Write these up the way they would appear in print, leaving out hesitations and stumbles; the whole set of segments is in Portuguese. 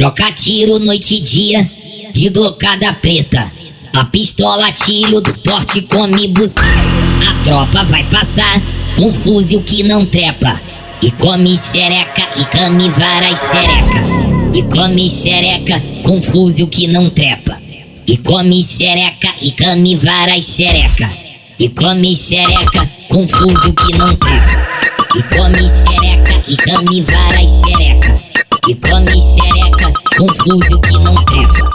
Troca tiro noite e dia, de glocada preta. A pistola tiro do porte come buceta. A tropa vai passar com fuzil que não trepa. E come xereca e come varas xereca. E come xereca com fuzil que não trepa. E come xereca e come varas xereca. E come xereca com fuzil que não trepa. E come xereca e come varas xereca. E come xereca com fuzil que não trepa.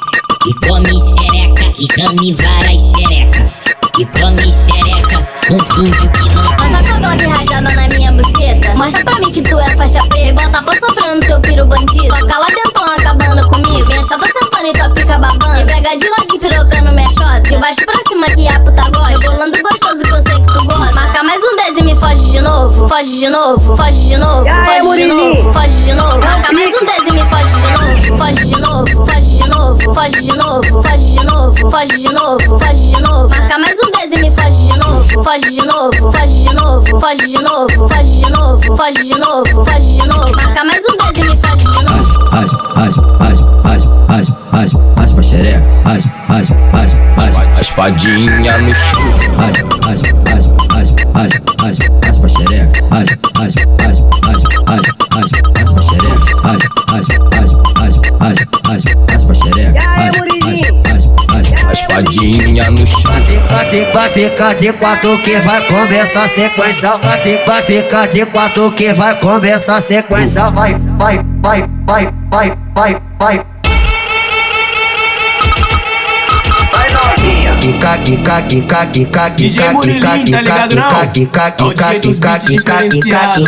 E come xereca e come varas xereca. E come xereca com fuzil que não trepa. Passa com a Glock rajada na minha buceta. Mostra pra mim que tu é faixa preta. Bota pra sofrer no teu piro bandido. Toca lá dentro acabando comigo. Minha chata sentando e tua pica babando. E pega de ladinho pirocando minha chota. De baixo pra cima que a puta gosta. Rebolando gostoso que eu sei que tu gosta. Marca mais um 10 e me foge de novo. Foge de novo, foge de novo, foge de novo, foge de novo. Marca mais um 10 e me foge de novo. Foge de novo, foge de novo, foge de novo, foge de novo, foge de novo, foge de novo. Marca mais um 10 e me foge de novo. Foge de novo, foge de novo, foge de novo, foge de novo, foge de novo, foge de novo. Marca mais um 10 e me foge de novo. As pra xereca, A espadinha no chão. as pra xereca, as pra xereca, as pra xereca, A espadinha no chão. Vai ficar de quatro que vai começar a sequência. Vai ficar de quatro que vai começar a sequência. Vai. DJ Murilinho, tá ligado não? É o DJ dos beats diferenciado.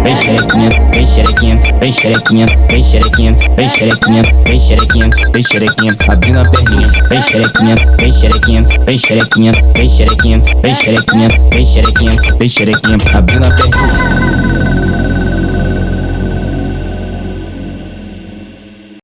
Vem xerequinha, vem xerequinha, vem xerequinha, vem xerequinha, vem xerequinha, vem xerequinha, vem xerequinha, abrindo a perninha. Vem xerequinha, vem xerequinha, vem xerequinha, vem xerequinha, vem xerequinha, vem xerequinha, vem xerequinha, abrindo a perninha.